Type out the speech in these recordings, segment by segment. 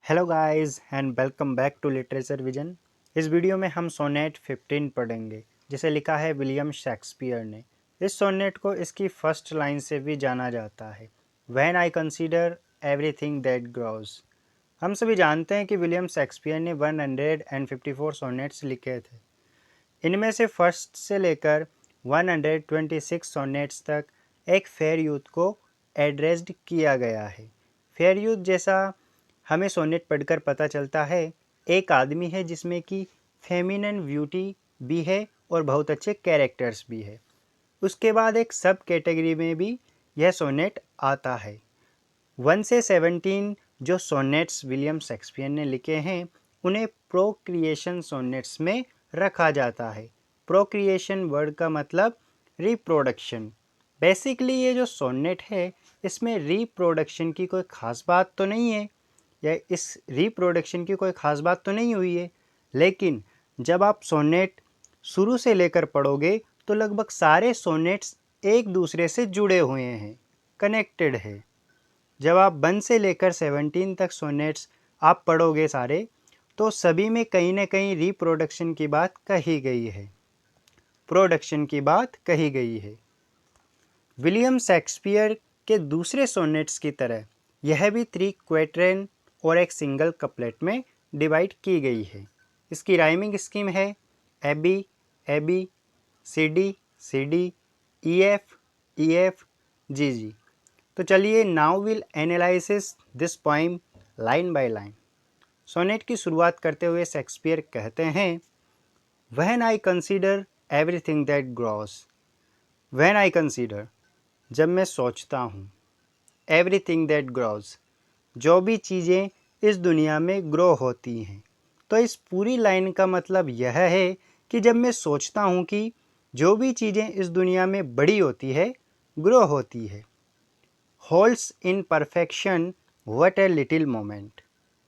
Hello guys and welcome back to literature vision. इस video में हम सोनेट 15 पढ़ेंगे जिसे लिखा है विलियम शेक्सपियर ने। इस सोनेट को इसकी फर्स्ट लाइन से भी जाना जाता है, when I consider everything that grows. हम सभी जानते हैं कि विलियम शेक्सपियर ने 154 सोनेट्स लिखे थे। इनमें से फर्स्ट से लेकर 126 सोनेट्स तक एक फेयर यूथ को एड्रेस्ड किया गया है। फेयर यूथ जैसा हमें सोनेट पढ़कर पता चलता है एक आदमी है जिसमें कि फेमिनिन ब्यूटी भी है और बहुत अच्छे कैरेक्टर्स भी है। उसके बाद एक सब कैटेगरी में भी यह सोनेट आता है। 1 से 17 जो सोनेट्स विलियम शेक्सपियर ने लिखे हैं उन्हें प्रोक्रिएशन सोनेट्स में रखा जाता है। प्रोक्रिएशन वर्ड का मतलब रिप्रोडक्शन। बेसिकली ये जो सोनेट है इसमें रिप्रोडक्शन की कोई ख़ास बात तो नहीं है, या इस रिप्रोडक्शन की कोई ख़ास बात तो नहीं हुई है, लेकिन जब आप सोनेट शुरू से लेकर पढ़ोगे तो लगभग सारे सोनेट्स एक दूसरे से जुड़े हुए हैं, कनेक्टेड है। जब आप 1 से लेकर 17 तक सोनेट्स आप पढ़ोगे सारे, तो सभी में कहीं ना कहीं रिप्रोडक्शन की बात कही गई है, प्रोडक्शन की बात कही गई है। विलियम शेक्सपियर के दूसरे सोनेट्स की तरह यह भी 3 क्वेट्रेन और एक सिंगल कपलेट में डिवाइड की गई है। इसकी राइमिंग स्कीम है A B A B, C D C D, E F E F, G G. तो चलिए now will analysis this poem line by line. Sonnet की शुरुआत करते हुए शेक्सपियर कहते हैं, when I consider everything that grows. When I consider, जब मैं सोचता हूँ, एवरीथिंग दैट ग्रोज, जो भी चीज़ें इस दुनिया में ग्रो होती हैं। तो इस पूरी लाइन का मतलब यह है कि जब मैं सोचता हूँ कि जो भी चीज़ें इस दुनिया में बड़ी होती है, ग्रो होती है। Holds in perfection what a little moment,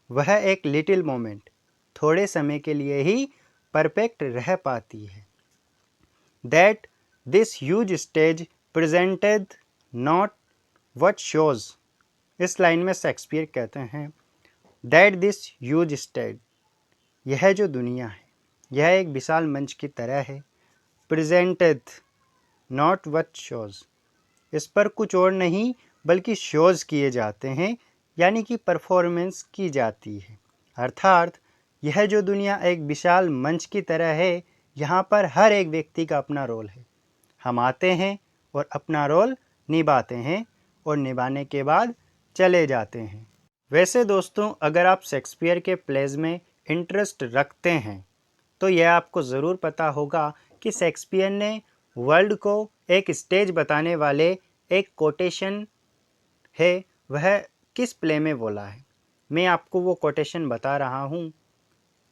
वह एक लिटिल मोमेंट थोड़े समय के लिए ही परफेक्ट रह पाती है। That this huge stage presented not what shows. इस लाइन में शेक्सपियर कहते हैं दैट दिस ह्यूज स्टेज, यह जो दुनिया है यह एक विशाल मंच की तरह है। प्रेजेंटेड नॉट व्हाट शोज, इस पर कुछ और नहीं बल्कि शोज़ किए जाते हैं, यानी कि परफॉर्मेंस की जाती है। अर्थात यह जो दुनिया एक विशाल मंच की तरह है, यहाँ पर हर एक व्यक्ति का अपना रोल है। हम आते हैं और अपना रोल निभाते हैं और निभाने के बाद चले जाते हैं। वैसे दोस्तों, अगर आप शेक्सपियर के प्लेज में इंटरेस्ट रखते हैं तो यह आपको ज़रूर पता होगा कि शेक्सपियर ने वर्ल्ड को एक स्टेज बताने वाले एक कोटेशन है, वह किस प्ले में बोला है। मैं आपको वो कोटेशन बता रहा हूँ।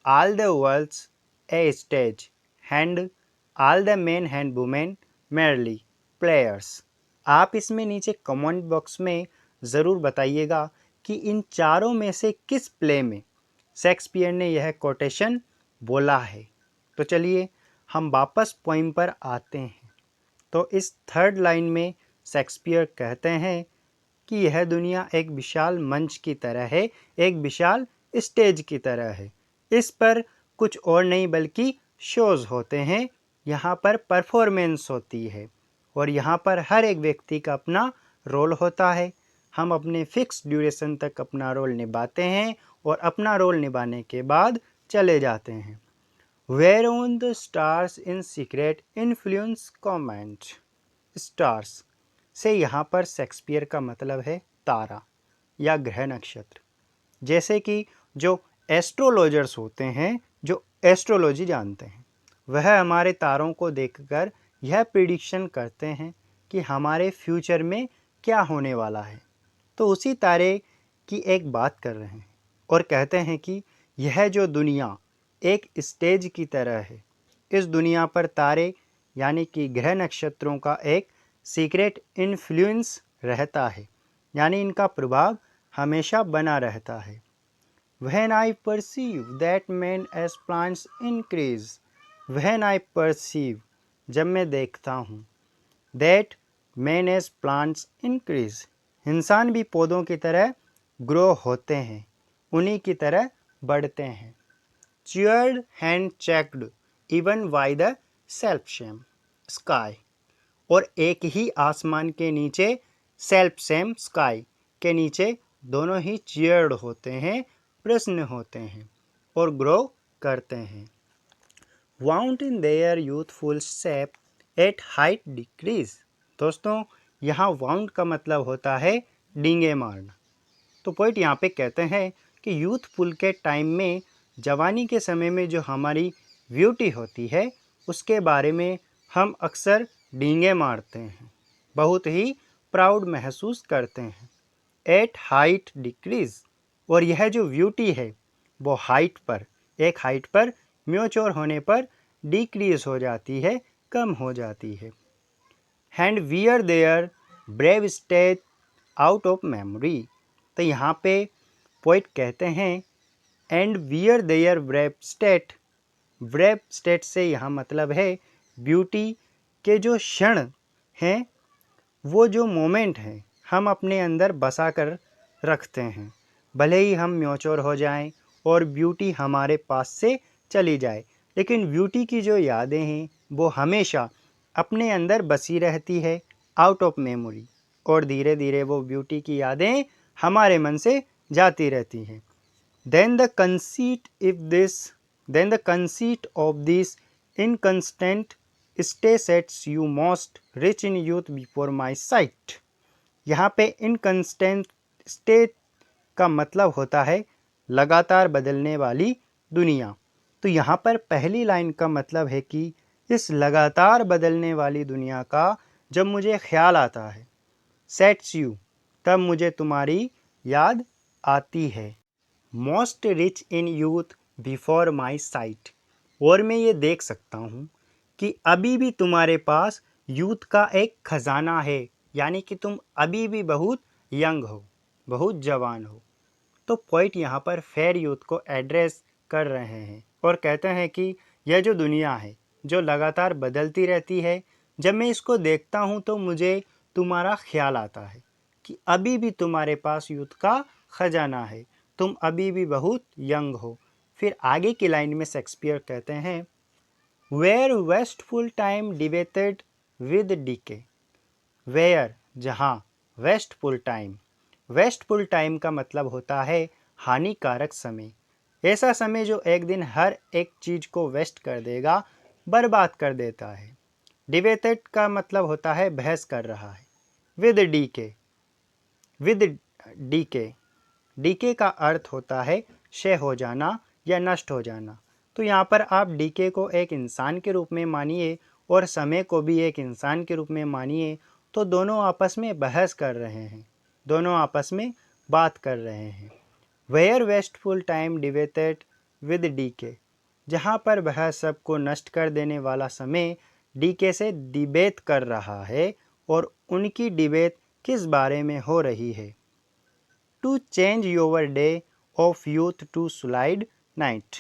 All the world's a stage and, all the men and women merely players. आप इसमें नीचे कमेंट बॉक्स में ज़रूर बताइएगा कि इन चारों में से किस प्ले में शेक्सपियर ने यह कोटेशन बोला है। तो चलिए हम वापस पोइम पर आते हैं। तो इस थर्ड लाइन में शेक्सपियर कहते हैं कि यह दुनिया एक विशाल मंच की तरह है, एक विशाल स्टेज की तरह है। इस पर कुछ और नहीं बल्कि शोज़ होते हैं, यहाँ पर परफॉर्मेंस होती है और यहाँ पर हर एक व्यक्ति का अपना रोल होता है। हम अपने फिक्स ड्यूरेशन तक अपना रोल निभाते हैं और अपना रोल निभाने के बाद चले जाते हैं। Whereon the stars in secret influence comment. Stars से यहाँ पर शेक्सपियर का मतलब है तारा या ग्रह नक्षत्र। जैसे कि जो एस्ट्रोलॉजर्स होते हैं, जो एस्ट्रोलॉजी जानते हैं, वह हमारे तारों को देखकर यह प्रिडिक्शन करते हैं कि हमारे फ्यूचर में क्या होने वाला है। तो उसी तारे की एक बात कर रहे हैं और कहते हैं कि यह जो दुनिया एक स्टेज की तरह है, इस दुनिया पर तारे यानी कि ग्रह नक्षत्रों का एक सीक्रेट इन्फ्लुएंस रहता है, यानी इनका प्रभाव हमेशा बना रहता है। When I perceive that men as plants increase, when I perceive, जब मैं देखता हूँ, that men as plants increase, इंसान भी पौधों की तरह ग्रो होते हैं, उन्हीं की तरह बढ़ते हैं। Cheered and checked even by the self same sky, और एक ही आसमान के नीचे सेल्फ सेम स्काई के नीचे दोनों ही चीयर्ड होते हैं, प्रसन्न होते हैं और ग्रो करते हैं। Want in their youthful shape at height decrease. दोस्तों, यहाँ वाउंट का मतलब होता है डींगे मारना। तो पॉइंट यहाँ पे कहते हैं कि यूथफुल के टाइम में, जवानी के समय में जो हमारी ब्यूटी होती है उसके बारे में हम अक्सर डींगे मारते हैं, बहुत ही प्राउड महसूस करते हैं। एट हाइट डिक्रीज, और यह जो ब्यूटी है वो हाइट पर, एक हाइट पर म्योच्योर होने पर डिक्रीज हो जाती है, कम हो जाती है। And wear their brave state out of memory. तो यहाँ पे पोइट कहते हैं and wear their brave state. Brave state से यहाँ मतलब है ब्यूटी के जो क्षण हैं, वो जो मोमेंट हैं हम अपने अंदर बसा कर रखते हैं। भले ही हम म्योच्योर हो जाएं और ब्यूटी हमारे पास से चली जाए, लेकिन ब्यूटी की जो यादें हैं वो हमेशा अपने अंदर बसी रहती है, आउट ऑफ मेमोरी, और धीरे धीरे वो ब्यूटी की यादें हमारे मन से जाती रहती हैं। Then the conceit of this inconstant stay sets you most rich in youth before my sight। यहाँ पे inconstant state का मतलब होता है लगातार बदलने वाली दुनिया। तो यहाँ पर पहली लाइन का मतलब है कि इस लगातार बदलने वाली दुनिया का जब मुझे ख्याल आता है, सेट्स यू, तब मुझे तुम्हारी याद आती है। Most rich in youth before my site, और मैं ये देख सकता हूँ कि अभी भी तुम्हारे पास यूथ का एक खजाना है, यानी कि तुम अभी भी बहुत यंग हो, बहुत जवान हो। तो पॉइंट यहाँ पर फेयर यूथ को एड्रेस कर रहे हैं और कहते हैं कि यह जो दुनिया है जो लगातार बदलती रहती है, जब मैं इसको देखता हूँ तो मुझे तुम्हारा ख्याल आता है कि अभी भी तुम्हारे पास यूथ का खजाना है, तुम अभी भी बहुत यंग हो। फिर आगे की लाइन में शेक्सपियर कहते हैं where wasteful time debated with decay. Where, जहाँ, वेस्टफुल टाइम, वेस्टफुल टाइम का मतलब होता है हानिकारक समय, ऐसा समय जो एक दिन हर एक चीज़ को वेस्ट कर देगा, बर्बाद कर देता है। डिबेटेड का मतलब होता है बहस कर रहा है। With decay, with decay, decay का अर्थ होता है क्षय हो जाना या नष्ट हो जाना। तो यहाँ पर आप डीके को एक इंसान के रूप में मानिए और समय को भी एक इंसान के रूप में मानिए, तो दोनों आपस में बहस कर रहे हैं, दोनों आपस में बात कर रहे हैं। Where wasteful time debated with decay, जहाँ पर वह सबको नष्ट कर देने वाला समय डीके से डिबेट कर रहा है, और उनकी डिबेट किस बारे में हो रही है। To change your day of youth to sullied night,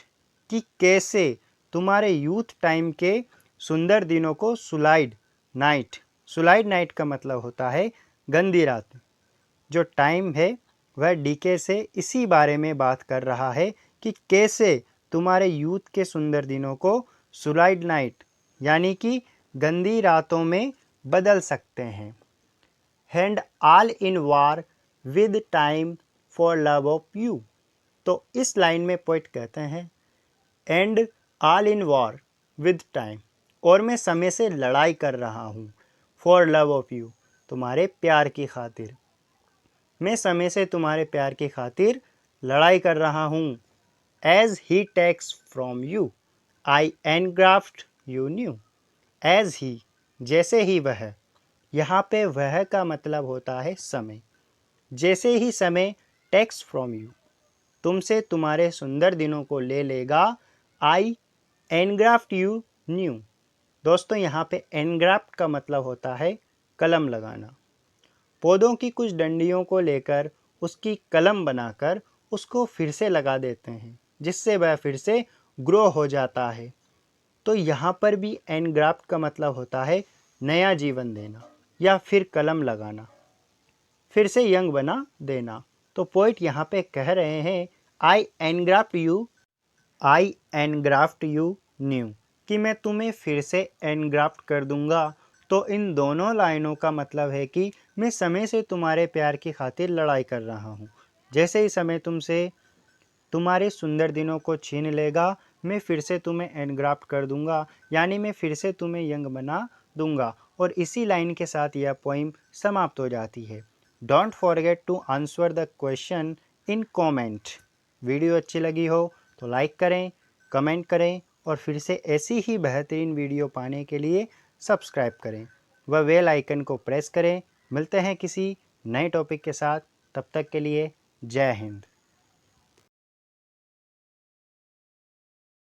कि कैसे तुम्हारे यूथ टाइम के सुंदर दिनों को सुलाइड नाइट, सुलाइड नाइट का मतलब होता है गंदी रात, जो टाइम है वह डीके से इसी बारे में बात कर रहा है कि कैसे तुम्हारे यूथ के सुंदर दिनों को सुलाइड नाइट यानी कि गंदी रातों में बदल सकते हैं। Hand all in war with time for love of you. तो इस लाइन में पोइट कहते हैं and all in war with time, और मैं समय से लड़ाई कर रहा हूँ, फॉर लव ऑफ यू, तुम्हारे प्यार की खातिर, मैं समय से तुम्हारे प्यार की खातिर लड़ाई कर रहा हूँ। As he takes from you I engraft you new. As he, जैसे ही वह, यहाँ पे वह का मतलब होता है समय, जैसे ही समय टेक्स फ्रॉम यू, तुमसे तुम्हारे सुंदर दिनों को ले लेगा, आई एनग्राफ्ट यू न्यू। दोस्तों, यहाँ पे एनग्राफ्ट का मतलब होता है कलम लगाना। पौधों की कुछ डंडियों को लेकर उसकी कलम बनाकर उसको फिर से लगा देते हैं, जिससे वह फिर से ग्रो हो जाता है। तो यहाँ पर भी एनग्राफ्ट का मतलब होता है नया जीवन देना या फिर कलम लगाना, फिर से यंग बना देना। तो पोइट यहाँ पे कह रहे हैं आई एनग्राफ्ट यू न्यू, कि मैं तुम्हें फिर से एनग्राफ्ट कर दूंगा। तो इन दोनों लाइनों का मतलब है कि मैं समय से तुम्हारे प्यार की खातिर लड़ाई कर रहा हूँ। जैसे ही समय तुमसे तुम्हारे सुंदर दिनों को छीन लेगा, मैं फिर से तुम्हें एनग्राफ्ट कर दूंगा, यानी मैं फिर से तुम्हें यंग बना दूंगा। और इसी लाइन के साथ यह पोइम समाप्त हो जाती है। Don't forget to answer the question in comment. Video अच्छी लगी हो तो लाइक करें, कमेंट करें और फिर से ऐसी ही बेहतरीन वीडियो पाने के लिए सब्सक्राइब करें व बेल आइकन को प्रेस करें। मिलते हैं किसी नए टॉपिक के साथ, तब तक के लिए जय हिंद।